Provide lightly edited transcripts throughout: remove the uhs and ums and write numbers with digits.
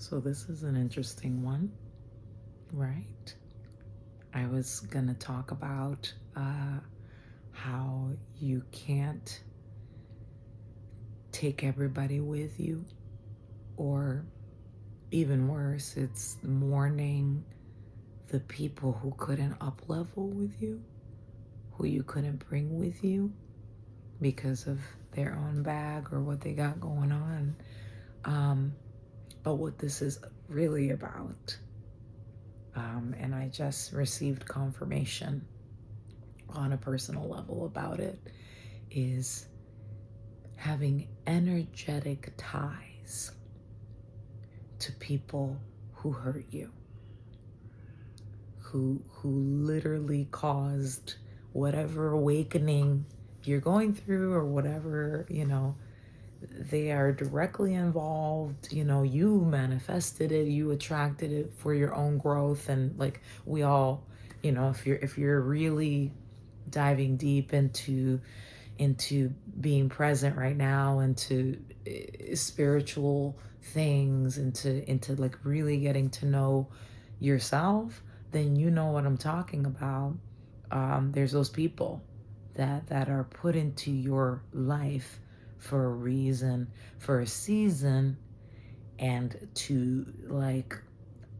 So this is an interesting one, right? I was gonna talk about how you can't take everybody with you, or even worse, it's mourning the people who couldn't up level with you, who you couldn't bring with you because of their own bag or what they got going on. Um, but what this is really about, and I just received confirmation on a personal level about it, is having energetic ties to people who hurt you, who literally caused whatever awakening you're going through, or whatever, they are directly involved. You manifested it, you attracted it for your own growth. And like, we all, if you're really diving deep into being present right now, into spiritual things, into like really getting to know yourself, then you know what I'm talking about. There's those people that are put into your life for a reason, for a season, and to like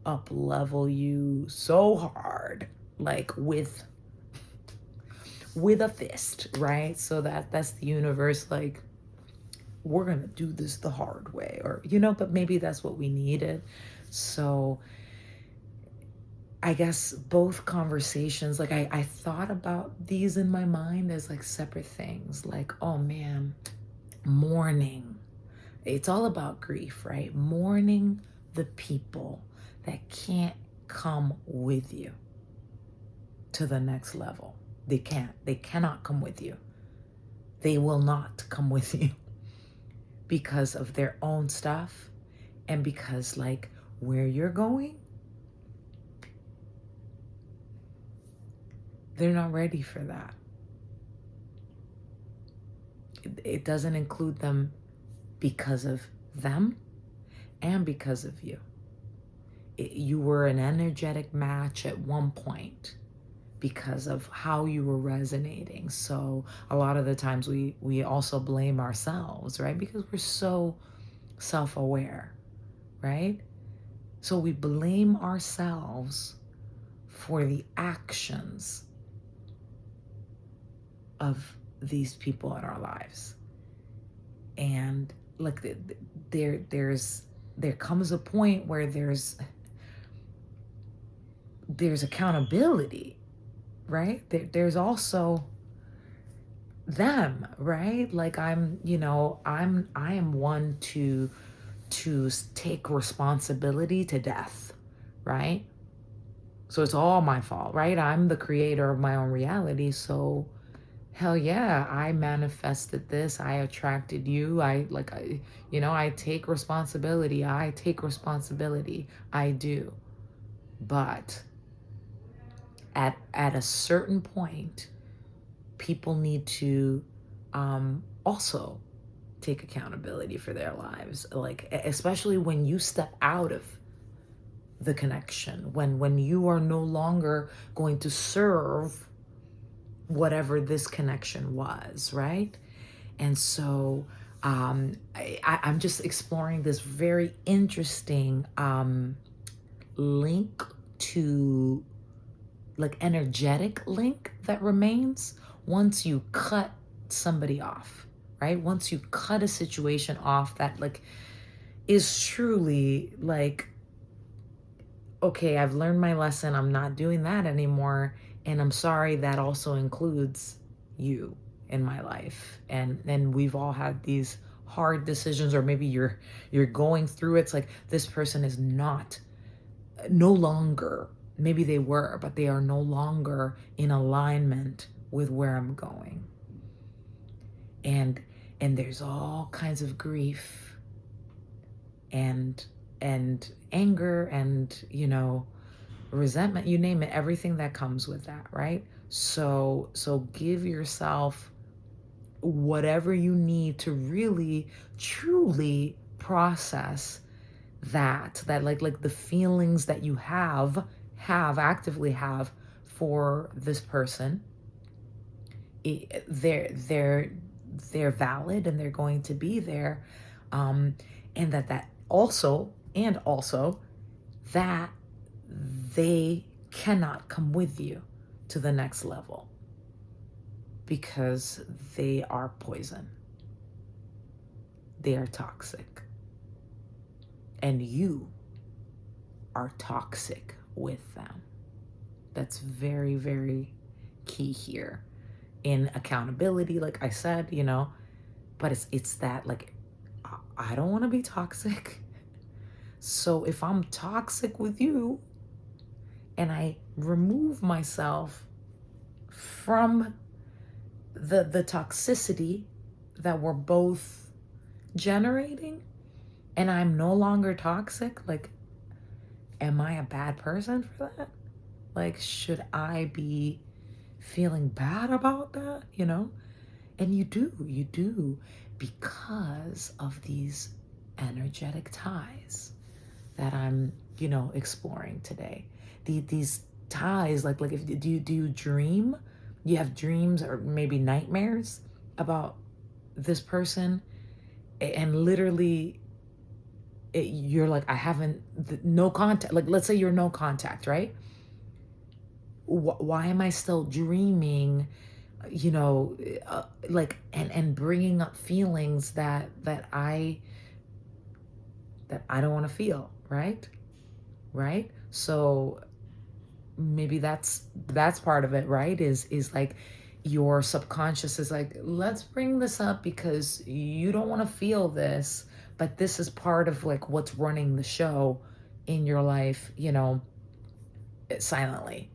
up level you so hard, like with a fist, right? So that's the universe, like, we're gonna do this the hard way, or but maybe that's what we needed. So I guess both conversations, like, I thought about these in my mind as like separate things. Like, oh man, mourning. It's all about grief, right? Mourning the people that can't come with you to the next level. They can't. They cannot come with you. They will not come with you because of their own stuff, and because like where you're going, they're not ready for that. It doesn't include them because of them and because of you. You were an energetic match at one point because of how you were resonating. So a lot of the times we also blame ourselves, right? Because we're so self-aware, right? So we blame ourselves for the actions of these people in our lives. And like there comes a point where there's accountability, right? There's also them, right? Like, I am one to take responsibility to death, right? So it's all my fault, right? I'm the creator of my own reality. So hell yeah, I manifested this. I attracted you. I take responsibility. I take responsibility. I do. But at a certain point, people need to also take accountability for their lives. Like, especially when you step out of the connection, when you are no longer going to serve whatever this connection was, right? And so I'm just exploring this very interesting link to, like, energetic link that remains once you cut somebody off, right? Once you cut a situation off that like is truly like, okay, I've learned my lesson. I'm not doing that anymore. And I'm sorry, that also includes you in my life. And we've all had these hard decisions, or maybe you're going through it. It's like, this person is no longer, maybe they were, but they are no longer in alignment with where I'm going. And there's all kinds of grief and anger and resentment, you name it, everything that comes with that, right? So give yourself whatever you need to really truly process that like the feelings that you actively have for this person, they're valid and they're going to be there, and that also that they cannot come with you to the next level because they are poison, they are toxic, and you are toxic with them. That's very, very key here in accountability, like I said, but it's that, like, I don't want to be toxic. So if I'm toxic with you and I remove myself from the toxicity that we're both generating, and I'm no longer toxic, like, am I a bad person for that? Like, should I be feeling bad about that, And you do, because of these energetic ties that I'm, exploring today. These ties, like if do you dream? You have dreams or maybe nightmares about this person, and literally you're like, I haven't, no contact. Like, let's say you're no contact, right? Why am I still dreaming? Like, and bringing up feelings that I don't want to feel, right? So maybe that's part of it, right? Is like your subconscious is like, let's bring this up because you don't want to feel this, but this is part of like what's running the show in your life, silently.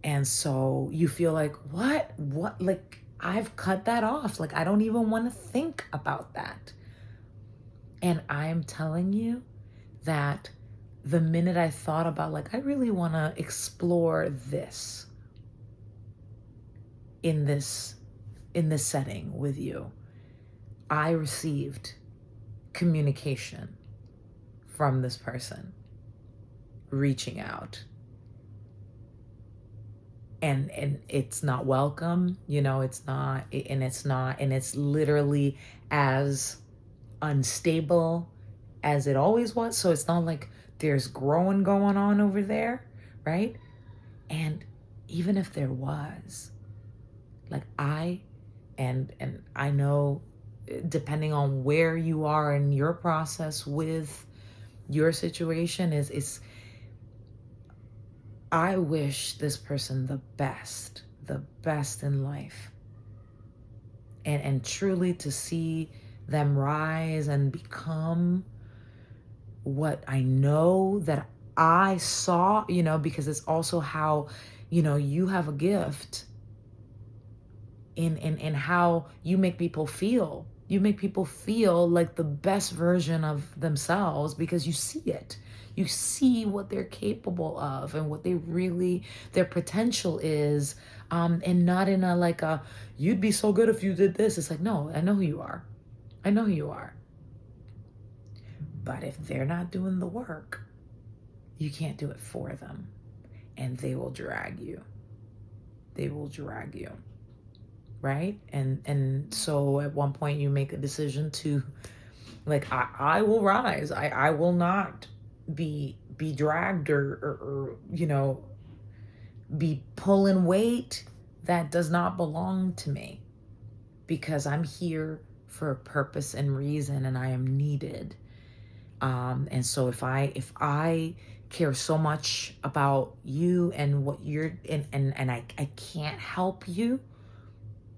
And so you feel like, what, like, I've cut that off. Like, I don't even want to think about that. And I'm telling you that the minute I thought about, like, I really want to explore this in this setting with you, I received communication from this person reaching out. And it's not welcome, it's not, and it's literally as unstable as it always was. So it's not like there's growing going on over there, right? And even if there was, like, and I know, depending on where you are in your process with your situation, is I wish this person the best in life, and truly to see them rise and become what I know that I saw, because it's also how, you have a gift in how you make people feel. You make people feel like the best version of themselves because you see it. You see what they're capable of and what their potential is. And not in a, like, you'd be so good if you did this. It's like, no, I know who you are. I know who you are. But if they're not doing the work, you can't do it for them. And they will drag you. Right? And so at one point you make a decision to, like, I will rise. I will not be dragged or be pulling weight that does not belong to me, because I'm here for a purpose and reason, and I am needed. And so if I care so much about you and what you're, and I can't help you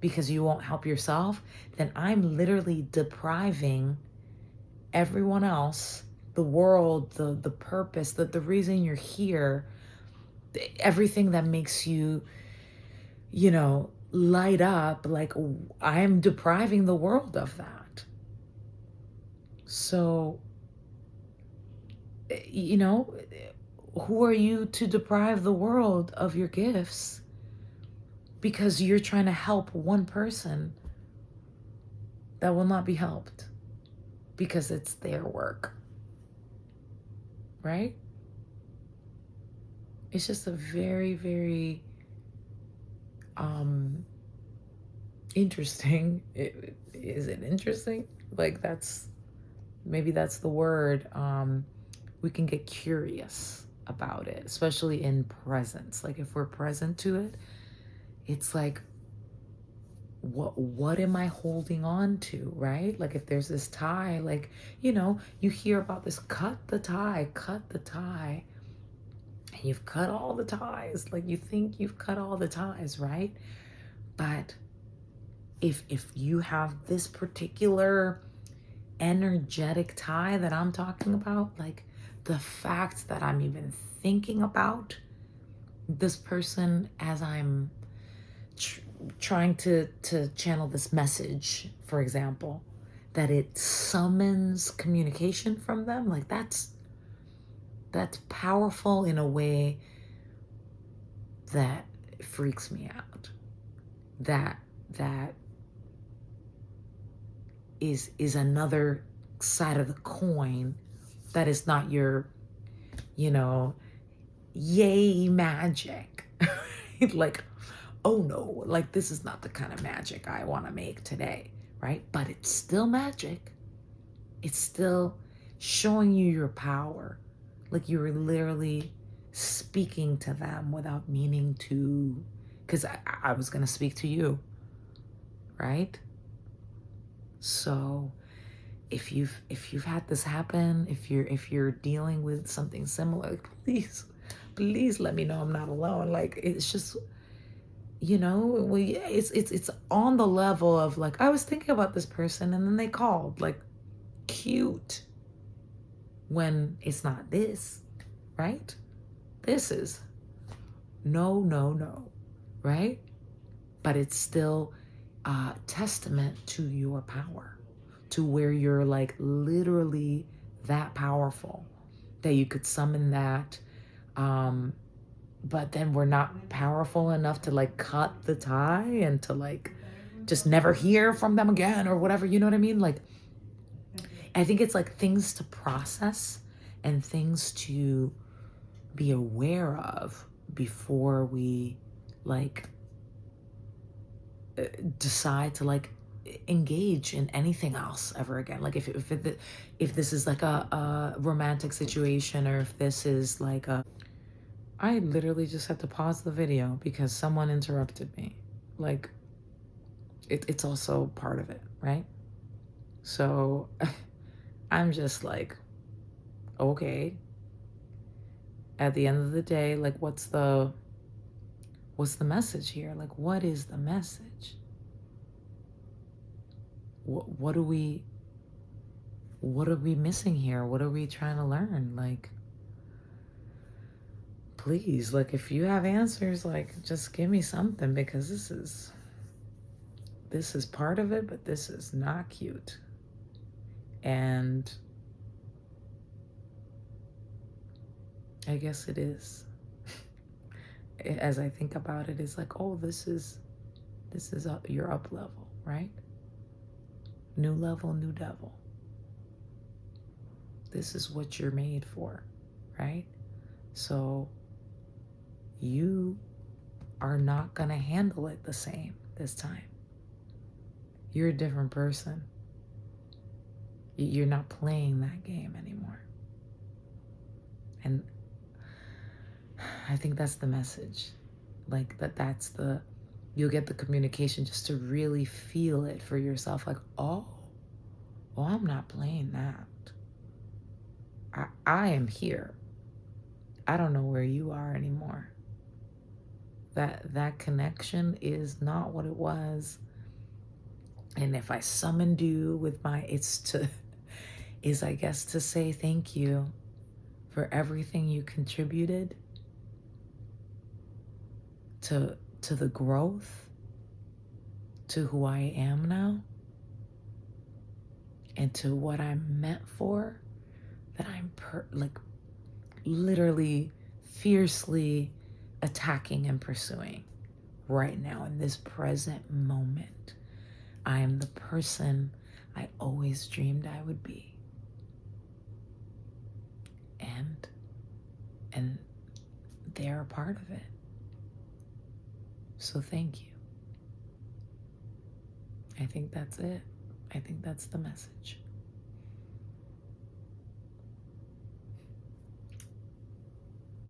because you won't help yourself, then I'm literally depriving everyone else, the world, the purpose, the reason you're here, everything that makes you, light up. Like, I'm depriving the world of that. So, who are you to deprive the world of your gifts because you're trying to help one person that will not be helped because it's their work? right? It's just a very, very interesting. Is it interesting? Like maybe that's the word. We can get curious about it, especially in presence. Like if we're present to it, it's like, what am I holding on to, right? Like if there's this tie, like, you hear about this, cut the tie, and you've cut all the ties. Like you think you've cut all the ties, right? But if you have this particular energetic tie that I'm talking about, like the fact that I'm even thinking about this person as I'm trying to channel this message, for example, that it summons communication from them, like that's powerful in a way that freaks me out. That is another side of the coin that is not your, yay magic. Like, oh no, like this is not the kind of magic I want to make today, right? But it's still magic. It's still showing you your power. Like you were literally speaking to them without meaning to, because I was going to speak to you, right? So if you've had this happen, if you're dealing with something similar, please let me know I'm not alone. Like it's just, it's on the level of like, I was thinking about this person and then they called, like cute, when it's not this, right? This is no, right? But it's still a testament to your power, to where you're like literally that powerful that you could summon that. But then we're not powerful enough to like cut the tie and to like just never hear from them again or whatever. You know what I mean? Like, I think it's like things to process and things to be aware of before we like decide to like engage in anything else ever again. Like if this is like a romantic situation, or if this is like I literally just had to pause the video because someone interrupted me. Like it's also part of it, right? So I'm just like, okay, at the end of the day, like what's the message here? Like what is the message? What are we missing here? What are we trying to learn? Like, please, like if you have answers, like just give me something, because this is part of it, but this is not cute. And I guess it is. As I think about it, it's like, oh, this is your up level, right? New level, new devil. This is what you're made for, right? So you are not going to handle it the same this time. You're a different person. You're not playing that game anymore. And I think that's the message. Like you'll get the communication just to really feel it for yourself. Like, oh, I'm not playing that. I am here. I don't know where you are anymore. That connection is not what it was. And if I summoned you with is I guess to say thank you for everything you contributed to the growth, to who I am now, and to what I'm meant for, that I'm like literally fiercely attacking and pursuing right now in this present moment. I am the person I always dreamed I would be. And they're a part of it. So thank you. I think that's it. I think that's the message.